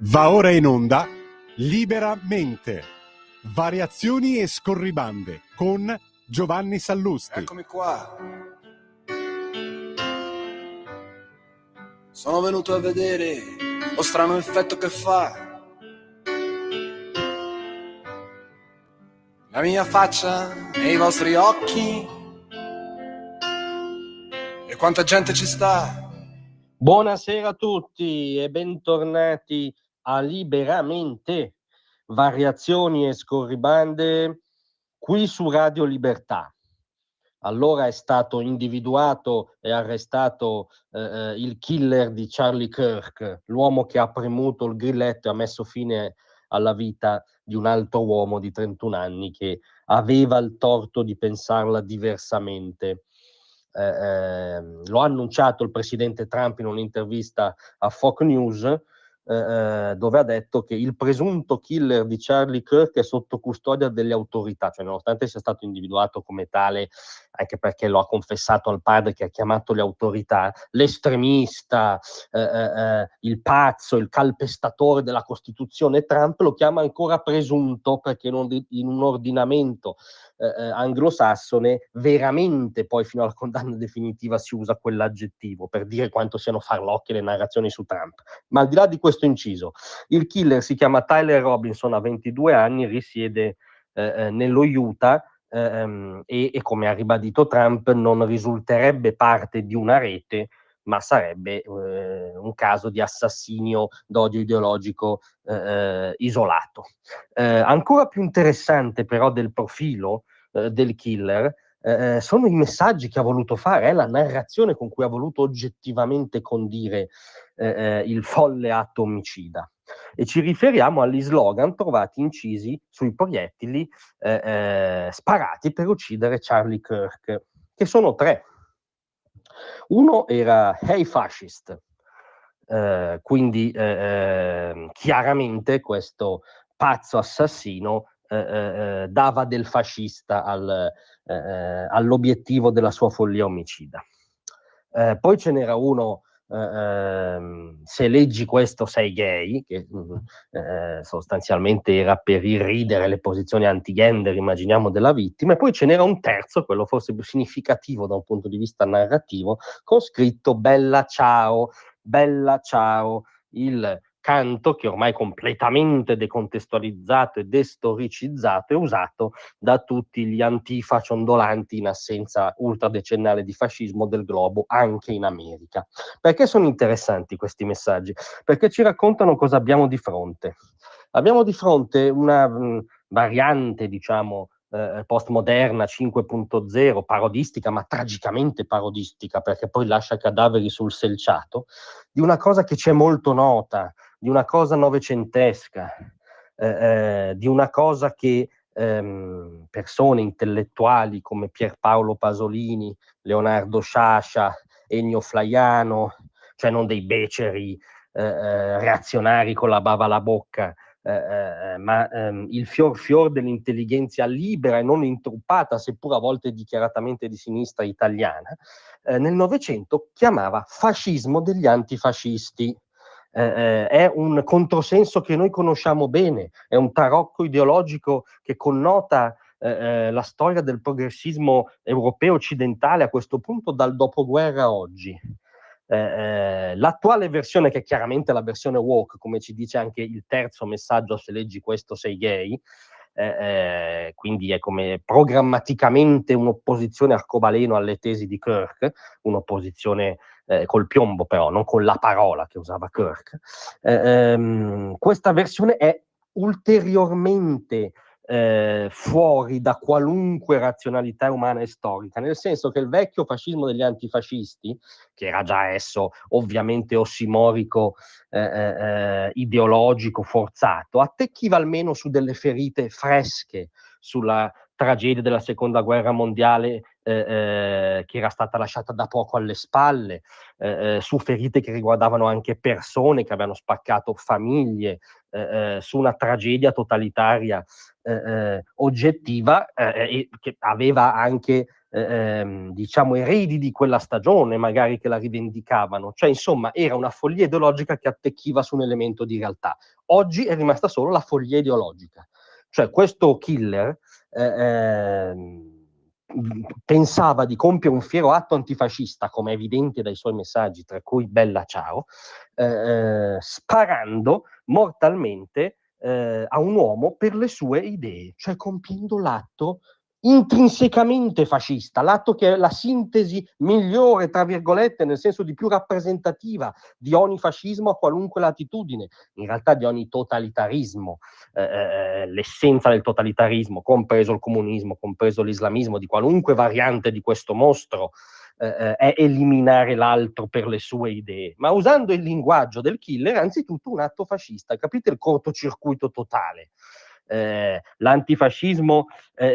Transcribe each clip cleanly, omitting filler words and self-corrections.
Va ora in onda Liberamente, variazioni e scorribande con Giovanni Sallusti. Eccomi qua. Sono venuto a vedere lo strano effetto che fa la mia faccia e i vostri occhi e quanta gente ci sta. Buonasera a tutti e bentornati a Liberamente, variazioni e scorribande qui su Radio Libertà. Allora è stato individuato e arrestato il killer di Charlie Kirk, l'uomo che ha premuto il grilletto e ha messo fine alla vita di un altro uomo di 31 anni che aveva il torto di pensarla diversamente. Lo ha annunciato il presidente Trump in un'intervista a Fox News, dove ha detto che il presunto killer di Charlie Kirk è sotto custodia delle autorità, cioè nonostante sia stato individuato come tale, anche perché lo ha confessato al padre che ha chiamato le autorità, l'estremista, il pazzo, il calpestatore della Costituzione, Trump lo chiama ancora presunto perché in un ordinamento anglosassone veramente poi fino alla condanna definitiva si usa quell'aggettivo per dire quanto siano farlocche le narrazioni su Trump. Ma al di là di questo inciso, il killer si chiama Tyler Robinson, ha 22 anni, risiede nello Utah e come ha ribadito Trump non risulterebbe parte di una rete, ma sarebbe un caso di assassinio d'odio ideologico isolato. Ancora più interessante però del profilo del killer sono i messaggi che ha voluto fare, la narrazione con cui ha voluto oggettivamente condire il folle atto omicida. E ci riferiamo agli slogan trovati incisi sui proiettili sparati per uccidere Charlie Kirk, che sono tre. Uno era Hey Fascist, quindi chiaramente questo pazzo assassino dava del fascista all'obiettivo della sua follia omicida. Poi ce n'era uno, se leggi questo sei gay, che sostanzialmente era per irridere le posizioni anti-gender, immaginiamo, della vittima, e poi ce n'era un terzo, quello forse più significativo da un punto di vista narrativo, con scritto bella ciao, il canto che ormai completamente decontestualizzato e destoricizzato è usato da tutti gli antifa ciondolanti in assenza ultradecennale di fascismo del globo, anche in America. Perché sono interessanti questi messaggi? Perché ci raccontano cosa abbiamo di fronte. Abbiamo di fronte una variante, diciamo, postmoderna 5.0, parodistica, ma tragicamente parodistica, perché poi lascia cadaveri sul selciato, di una cosa che ci è molto nota, di una cosa novecentesca, di una cosa che persone intellettuali come Pierpaolo Pasolini, Leonardo Sciascia, Ennio Flaiano, cioè non dei beceri reazionari con la bava alla bocca, ma il fior dell'intelligenza libera e non intruppata, seppur a volte dichiaratamente di sinistra italiana, nel Novecento chiamava fascismo degli antifascisti. È un controsenso che noi conosciamo bene, è un tarocco ideologico che connota la storia del progressismo europeo occidentale a questo punto dal dopoguerra a oggi. L'attuale versione, che è chiaramente la versione woke, come ci dice anche il terzo messaggio, se leggi questo sei gay, quindi è come programmaticamente un'opposizione arcobaleno alle tesi di Kirk, un'opposizione col piombo però, non con la parola che usava Kirk. Questa versione è ulteriormente fuori da qualunque razionalità umana e storica, nel senso che il vecchio fascismo degli antifascisti, che era già esso ovviamente ossimorico, ideologico, forzato, attecchiva almeno su delle ferite fresche, sulla tragedia della seconda guerra mondiale che era stata lasciata da poco alle spalle, su ferite che riguardavano anche persone che avevano spaccato famiglie, su una tragedia totalitaria oggettiva e che aveva anche diciamo eredi di quella stagione, magari che la rivendicavano, cioè insomma era una follia ideologica che attecchiva su un elemento di realtà. Oggi è rimasta solo la follia ideologica, cioè questo killer pensava di compiere un fiero atto antifascista, come è evidente dai suoi messaggi, tra cui Bella Ciao, sparando mortalmente a un uomo per le sue idee, cioè compiendo l'atto intrinsecamente fascista, l'atto che è la sintesi migliore, tra virgolette, nel senso di più rappresentativa di ogni fascismo a qualunque latitudine, in realtà di ogni totalitarismo, l'essenza del totalitarismo, compreso il comunismo, compreso l'islamismo, di qualunque variante di questo mostro, è eliminare l'altro per le sue idee, ma usando il linguaggio del killer, anzitutto un atto fascista. Capite il cortocircuito totale? L'antifascismo,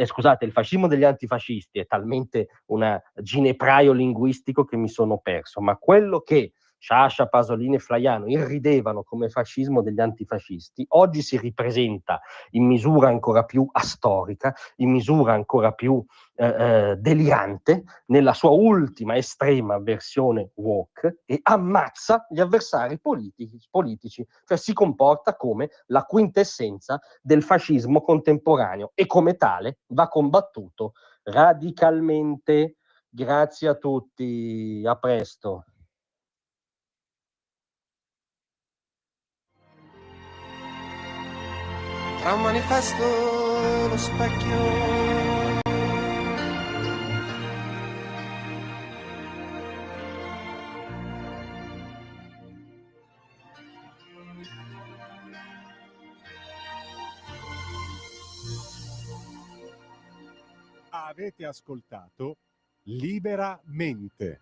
scusate, il fascismo degli antifascisti è talmente un ginepraio linguistico che mi sono perso, ma quello che Sciascia, Pasolini e Flaiano irridevano come fascismo degli antifascisti, oggi si ripresenta in misura ancora più astorica, in misura ancora più delirante, nella sua ultima estrema versione woke, e ammazza gli avversari politici, cioè si comporta come la quintessenza del fascismo contemporaneo e come tale va combattuto radicalmente. Grazie a tutti, a presto. Tra un manifesto e lo specchio. Avete ascoltato Liberamente.